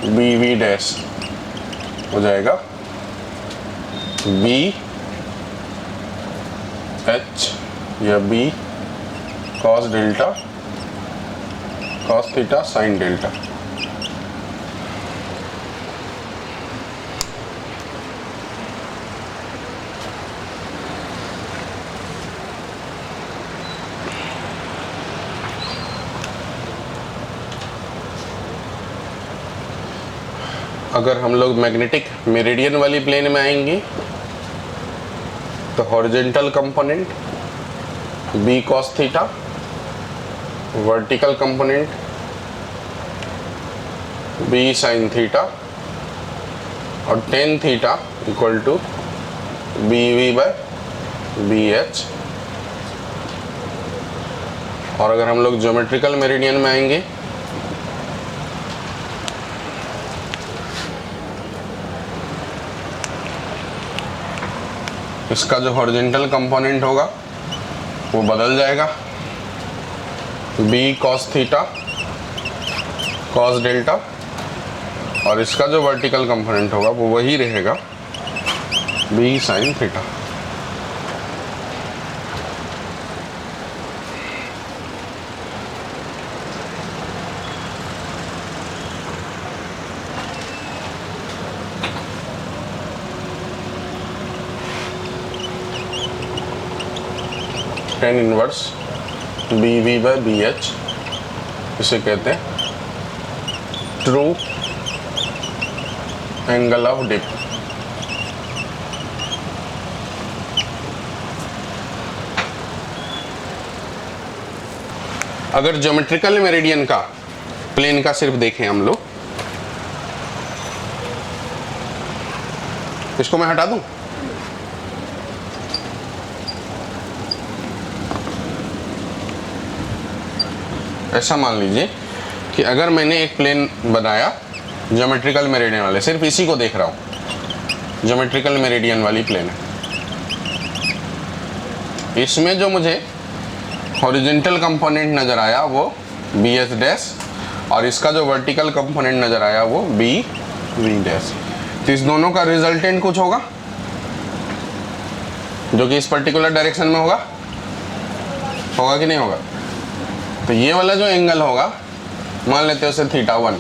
बी वी डैश हो जाएगा बी एच या B cos delta cos theta sine delta. अगर हम लोग मैग्नेटिक मेरिडियन वाली प्लेन में आएंगे तो horizontal component B cos theta, vertical component B sine theta, और tan theta equal to B V by B H. और अगर हम लोग ज्योमेट्रिकल मेरिडियन में आएंगे इसका जो हॉरिजॉन्टल कंपोनेंट होगा वो बदल जाएगा, B cos theta cos delta, और इसका जो वर्टिकल कंपोनेंट होगा वो वही रहेगा, B sine theta. Tan inverse B V by B H, इसे कहते हैं ट्रू एंगल ऑफ डिप। अगर ज्योमेट्रिकल मेरिडियन का प्लेन का सिर्फ देखें हम लोग, इसको मैं हटा दूं, ऐसा मान लीजिए कि अगर मैंने एक प्लेन बनाया ज्योमेट्रिकल मेरिडियन वाले, सिर्फ इसी को देख रहा हूं, ज्योमेट्रिकल मेरिडियन वाली प्लेन है, इसमें जो मुझे हॉरिजॉन्टल कंपोनेंट नजर आया वो बी एस डैश, और इसका जो वर्टिकल कंपोनेंट नजर आया वो बी वी डैश। तो इस दोनों का रिजल्टेंट कुछ होगा जो कि इस पर्टिकुलर डायरेक्शन में होगा कि नहीं होगा? तो ये वाला जो एंगल होगा मान लेते हैं उसे थीटा 1,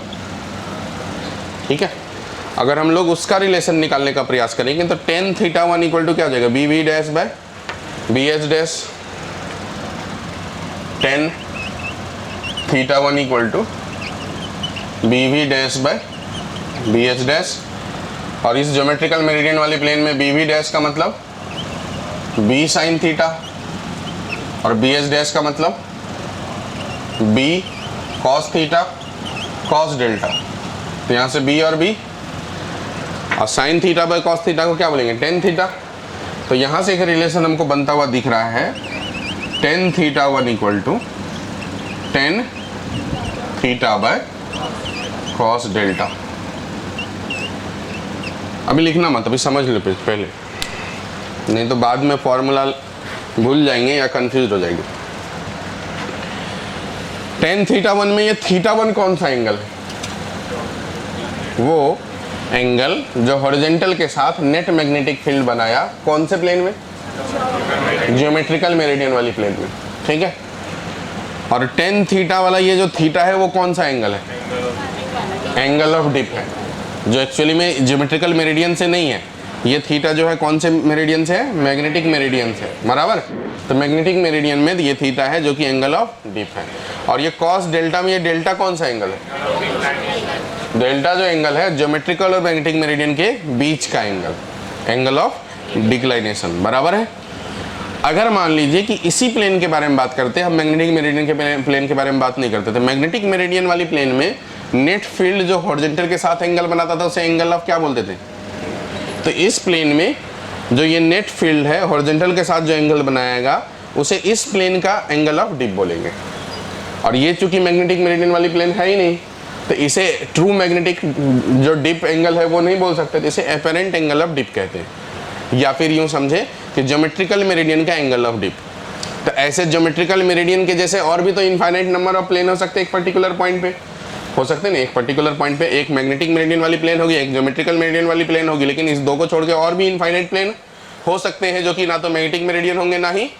ठीक है। अगर हम लोग उसका रिलेशन निकालने का प्रयास करेंगे तो टेन थीटा 1 इक्वल टू क्या हो जाएगा, B V dash by B H dash. Tan theta 1 equal to B V dash by B H dash, और इस ज्योमेट्रिकल मेरिडियन वाली प्लेन में बी वी डैश का मतलब बी साइन थीटा, और बी एच डैश का मतलब B cos theta cos delta. तो यहाँ से बी और बी, और sine theta by cos theta को क्या बोलेंगे, टेन थीटा। तो यहाँ से एक रिलेशन हमको बनता हुआ दिख रहा है, tan theta 1 equal to tan theta by cos delta. अभी लिखना मत, अभी समझ लो पहले, नहीं तो बाद में फॉर्मूला भूल जाएंगे या कंफ्यूज हो जाएंगे। टेन थीटा 1 में ये थीटा 1 कौन सा एंगल है? वो एंगल जो हॉरिजॉन्टल के साथ नेट मैग्नेटिक फील्ड बनाया कौन से प्लेन में, ज्योमेट्रिकल मेरिडियन वाली प्लेन में, ठीक है। और टेन थीटा वाला ये जो थीटा है वो कौन सा एंगल है, एंगल ऑफ डिप है, जो एक्चुअली में ज्योमेट्रिकल मेरिडियन से नहीं है। ये थीटा जो है कौन से मेरिडियन से है, मैग्नेटिक मेरिडियन से, बराबर। तो मैग्नेटिक मेरिडियन में ये थीटा है जो कि एंगल ऑफ डिप है। और ये कॉस डेल्टा में ये डेल्टा कौन सा एंगल है, डेल्टा जो एंगल है ज्योमेट्रिकल और मैग्नेटिक मेरिडियन के बीच का एंगल, एंगल ऑफ डिक्लाइनेशन, बराबर है। अगर मान लीजिए कि इसी प्लेन के बारे में बात करते हैं, हम मैग्नेटिक मेरिडियन के प्लेन के बारे में बात नहीं करते थे, मैग्नेटिक मेरिडियन वाली प्लेन में नेट फील्ड जो हॉरिजॉन्टल के साथ एंगल बनाता था उसे एंगल ऑफ क्या बोलते थे। तो इस प्लेन में जो ये नेट फील्ड है हॉरिजॉन्टल के साथ जो एंगल बनाएगा उसे इस प्लेन का एंगल ऑफ डिप बोलेंगे। और ये चूंकि मैग्नेटिक मेरिडियन वाली प्लेन है ही नहीं, तो इसे ट्रू मैग्नेटिक जो डिप एंगल है वो नहीं बोल सकते, तो इसे एपेरेंट एंगल ऑफ डिप कहते हैं। या फिर यूँ समझे कि ज्योमेट्रिकल मेरिडियन का एंगल ऑफ डिप। तो ऐसे ज्योमेट्रिकल मेरिडियन के जैसे और भी तो इनफाइनाइट नंबर ऑफ प्लेन हो सकते हैं एक पर्टिकुलर पॉइंट पे, हो सकते हैं ना। एक पर्टिकुलर पॉइंट पे एक मैग्नेटिक मेरिडियन वाली प्लेन होगी, एक ज्योमेट्रिकल मेरिडियन वाली प्लेन होगी, लेकिन इस दो को छोड़ के और भी इनफाइनाइट प्लेन हो सकते हैं जो कि ना तो मैग्नेटिक मेरिडियन होंगे ना ही,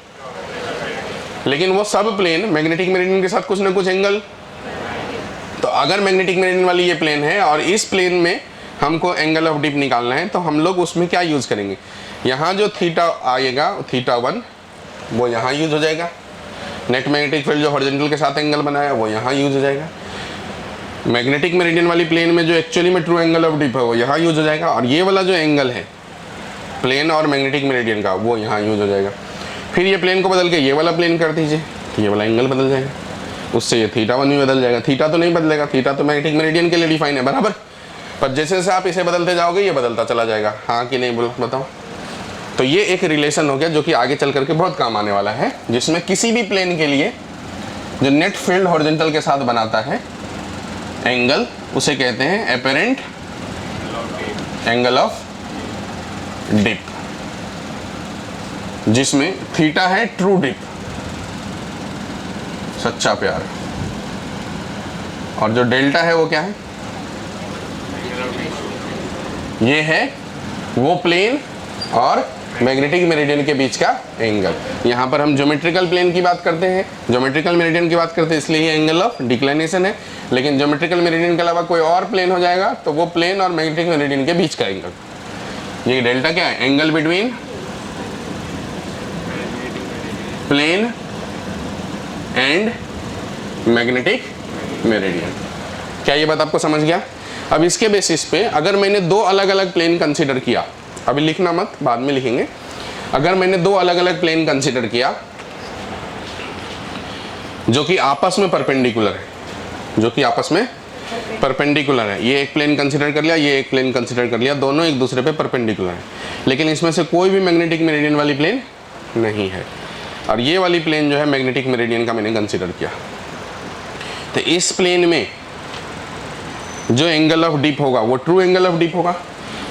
लेकिन वो सब प्लेन मैग्नेटिक मेरिडियन के साथ कुछ ना कुछ एंगल। तो अगर मैग्नेटिक मेरिडियन वाली ये प्लेन है और इस प्लेन में हमको एंगल ऑफ डिप निकालना है, तो हम लोग उसमें क्या यूज करेंगे, यहाँ जो थीटा आएगा थीटा 1 वो यहाँ यूज हो जाएगा, नेट मैग्नेटिक फील्ड जो हॉरिजॉन्टल के साथ एंगल बनाया वो यहाँ यूज हो जाएगा, मैग्नेटिक मेरिडियन वाली प्लेन में जो एक्चुअली में ट्रू एंगल ऑफ डिप है वो यहाँ यूज हो जाएगा, और ये वाला जो एंगल है प्लेन और मैग्नेटिक मेरिडियन का वो यहाँ यूज हो जाएगा। फिर ये प्लेन को बदल के ये वाला प्लेन कर दीजिए, ये वाला एंगल बदल जाएगा, उससे ये थीटा 1 भी बदल जाएगा। थीटा तो नहीं बदलेगा, थीटा तो मैग्नेटिक मेरिडियन के लिए डिफाइन है, बराबर। पर जैसे जैसे आप इसे बदलते जाओगे ये बदलता चला जाएगा, हाँ कि नहीं, बोलो बताओ। तो ये एक रिलेशन हो गया जो कि आगे चल करके बहुत काम आने वाला है, जिसमें किसी भी प्लेन के लिए जो नेट फील्ड हॉरिजॉन्टल के साथ बनाता है एंगल उसे कहते हैं एपेरेंट एंगल ऑफ डिप। जिसमें थीटा है ट्रू डिप, सच्चा प्यार, और जो डेल्टा है वो क्या है, ये है वो प्लेन और मैग्नेटिक मेरिडियन के बीच का एंगल। यहाँ पर हम ज्योमेट्रिकल प्लेन की बात करते हैं, ज्योमेट्रिकल मेरिडियन की बात करते हैं, इसलिए ये एंगल ऑफ डिक्लाइनेशन है। लेकिन ज्योमेट्रिकल मेरिडियन के अलावा कोई और प्लेन हो जाएगा तो वो प्लेन और मैग्नेटिक मेरिडियन के बीच का एंगल। ये डेल्टा क्या है, angle between plane and magnetic meridian. क्या ये बात आपको समझ गया? अब इसके बेसिस पे अगर मैंने दो अलग अलग प्लेन कंसीडर किया, अभी लिखना मत, बाद में लिखेंगे। अगर मैंने दो अलग अलग प्लेन कंसीडर किया जो कि आपस में परपेंडिकुलर है, जो कि आपस में परपेंडिकुलर है, ये एक प्लेन कंसीडर कर लिया, ये एक प्लेन कंसीडर कर लिया, दोनों एक दूसरे पे परपेंडिकुलर है, लेकिन इसमें से कोई भी मैग्नेटिक मेरिडियन वाली प्लेन नहीं है, और ये वाली प्लेन जो है मैग्नेटिक मेरिडियन का मैंने कंसीडर किया। तो इस प्लेन में जो एंगल ऑफ डिप होगा वो ट्रू एंगल ऑफ डिप होगा।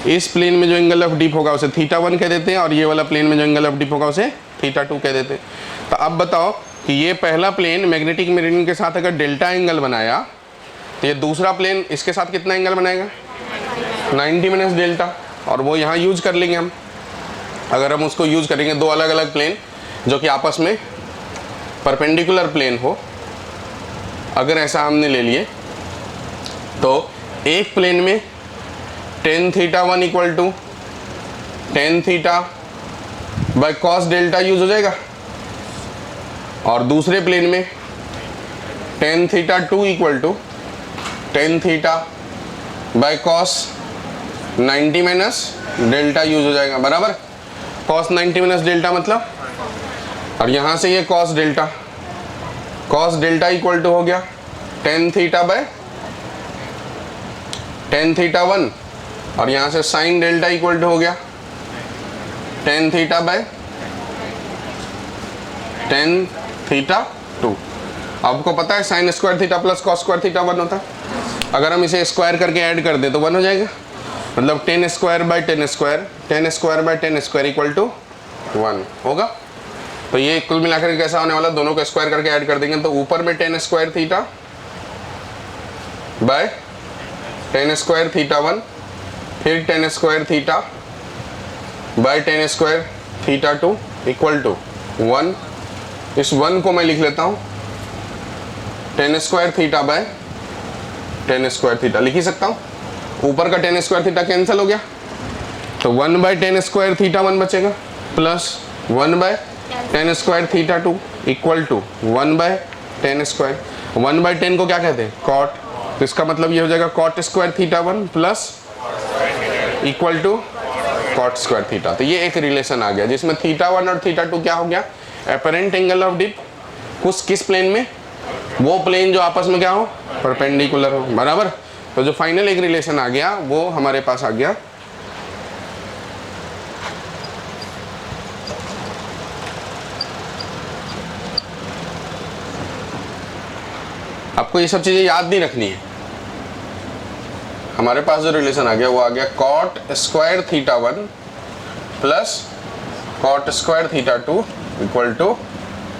इस प्लेन में जो एंगल ऑफ डिप होगा उसे थीटा 1 कह देते हैं, और ये वाला प्लेन में जो एंगल ऑफ डिप होगा उसे थीटा 2 कह देते हैं। तो अब बताओ कि ये पहला प्लेन मैग्नेटिक मेरिडियन के साथ अगर डेल्टा एंगल बनाया तो ये दूसरा प्लेन इसके साथ कितना एंगल बनाएगा, 90 माइनस डेल्टा, और वो यहाँ यूज कर लेंगे हम। अगर हम उसको यूज करेंगे दो अलग अलग प्लेन जो कि आपस में परपेंडिकुलर प्लेन हो, अगर ऐसा हमने ले लिए तो एक प्लेन में tan theta 1 equal to tan theta by cos delta use हो जाएगा, और दूसरे प्लेन में tan theta 2 equal to tan theta by cos 90 minus delta use हो जाएगा, बराबर। कॉस 90 माइनस डेल्टा मतलब, और यहाँ से ये कॉस डेल्टा इक्वल टू हो गया ten theta by ten theta 1, और यहाँ से साइन डेल्टा इक्वल टू हो गया ten theta by ten theta 2। आपको पता है sine square theta plus cos square theta 1 होता है। अगर हम इसे स्क्वायर करके ऐड कर दे तो 1 हो जाएगा, मतलब tan square by tan square by tan square equal to 1 होगा। तो ये कुल मिलाकर के कैसा होने वाला, दोनों को स्क्वायर करके ऐड कर देंगे तो ऊपर में tan square theta by tan square theta 1, फिर tan square theta by tan square theta 2 equal to 1। इस 1 को मैं लिख लेता हूँ tan square theta by tan square theta, लिख ही सकता हूँ। ऊपर का टेन स्क्वायर थीटा कैंसिल हो गया तो 1 बाय टेन स्क्वायर थीटा 1 बचेगा, plus 1 by tan square theta 2 equal to 1 by tan square. 1 by 10 को क्या कहते हैं, कॉट, तो इसका मतलब ये हो जाएगा cot square theta 1 plus equal to cot square theta. तो ये एक रिलेशन आ गया जिसमें थीटा 1 और थीटा 2 क्या हो गया, एपरेंट एंगल ऑफ डिप किस प्लेन में, वो प्लेन जो आपस में क्या हो, परपेंडिकुलर हो, बराबर। तो जो फाइनल एक रिलेशन आ गया वो हमारे पास आ गया आपको ये सब चीजें याद नहीं रखनी है। हमारे पास जो रिलेशन आ गया वो आ गया cot square theta 1 plus cot square theta 2 equal to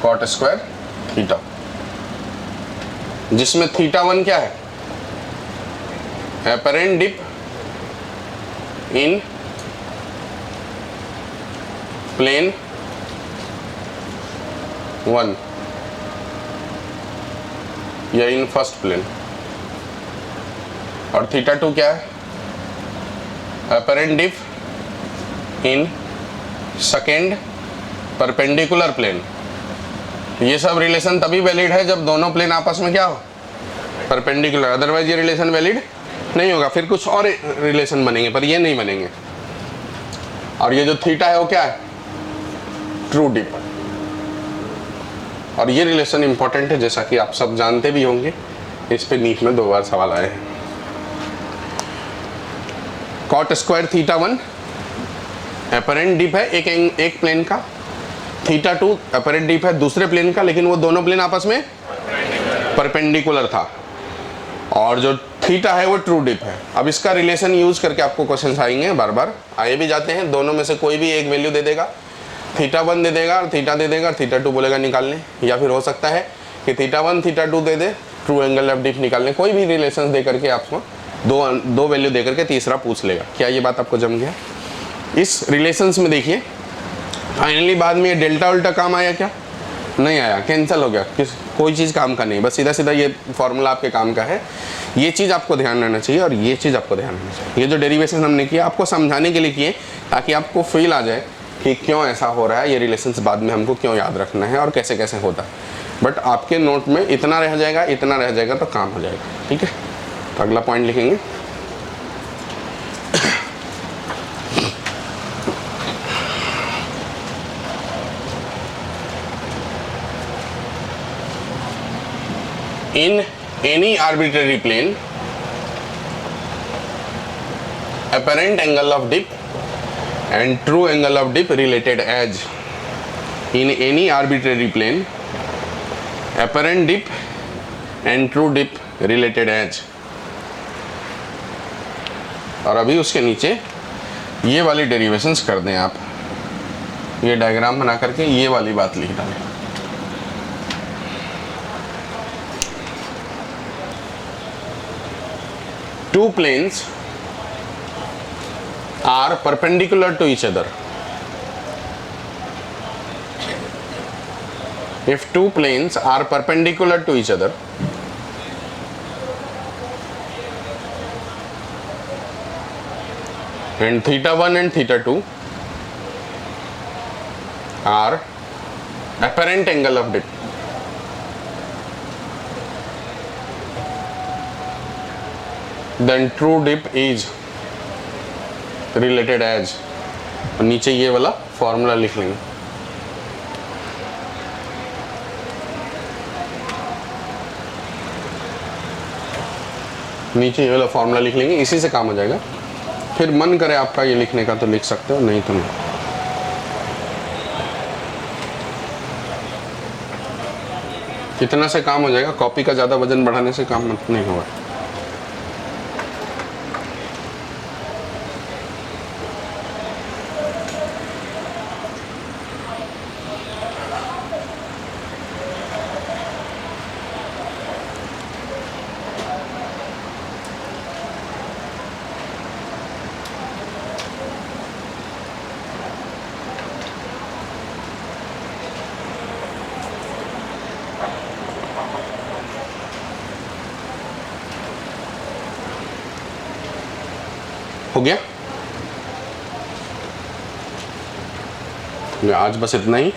cot square theta, जिसमें थीटा 1 क्या है, एपरेंट डिप इन प्लेन 1 या इन फर्स्ट प्लेन, और थीटा 2 क्या है, apparent dip in second perpendicular plane. ये सब रिलेशन तभी वैलिड है जब दोनों प्लेन आपस में क्या हो, परपेंडिकुलर, अदरवाइज ये रिलेशन वैलिड नहीं होगा। फिर कुछ और रिलेशन बनेंगे पर ये नहीं बनेंगे। और ये जो थीटा है वो क्या है, ट्रू डिप। और ये रिलेशन इंपॉर्टेंट है जैसा कि आप सब जानते भी होंगे, इस पे नीट में 2 बार सवाल आए हैं। Cot square theta 1 apparent dip है एक प्लेन का, थीटा 2 एपरेंट डिप है दूसरे प्लेन का, लेकिन वो दोनों प्लेन आपस में परपेंडिकुलर था, और जो थीटा है वो ट्रू डिप है। अब इसका रिलेशन यूज करके आपको क्वेश्चंस आएंगे, बार बार आए भी जाते हैं, दोनों में से कोई भी एक वैल्यू दे देगा, θ1 दे देगा और थीटा दे देगा और θ2 बोलेगा निकालने, या फिर हो सकता है कि θ1 θ2 दे दे, ट्रू एंगल ऑफ डिप निकालने, कोई भी रिलेशंस दे करके आपको दो वैल्यू दे करके तीसरा पूछ लेगा। क्या ये बात आपको जम गया? इस रिलेशंस में देखिए फाइनली बाद में ये डेल्टा उल्टा काम आया क्या? नहीं आया, कैंसिल हो गया, कोई चीज़ काम का नहीं, बस सीधा सीधा ये फॉर्मूला आपके काम का है। ये चीज़ आपको ध्यान रहना चाहिए और ये चीज़ आपको ध्यान रहना चाहिए। ये जो डेरिवेशन हमने किया आपको समझाने के लिए किए, ताकि आपको फील आ जाए कि क्यों ऐसा हो रहा है, ये रिलेशंस बाद में हमको क्यों याद रखना है और कैसे कैसे होता है। बट आपके नोट में इतना रह जाएगा, इतना रह जाएगा तो काम हो जाएगा। ठीक है, तो अगला पॉइंट लिखेंगे। In any arbitrary plane, apparent angle of dip and true angle of dip related as. In any arbitrary plane, apparent dip and true dip related as. और अभी उसके नीचे ये वाली डेरिवेशंस कर दें आप, ये डायग्राम बना करके ये वाली बात लिख डालें। Two planes are perpendicular to each other. If two planes are perpendicular to each other, and θ1 and θ2 are apparent angle of dip, then true dip is related as. और नीचे ये वाला फॉर्मूला लिख लेंगे। नीचे ये वाला फॉर्मूला लिख लेंगे, इसी से काम हो जाएगा। फिर मन करे आपका ये लिखने का तो लिख सकते हो, नहीं तो नहीं। कितना से काम हो जाएगा, कॉपी का ज़्यादा वजन बढ़ाने से काम नहीं होगा। हो गया, आज बस इतना ही।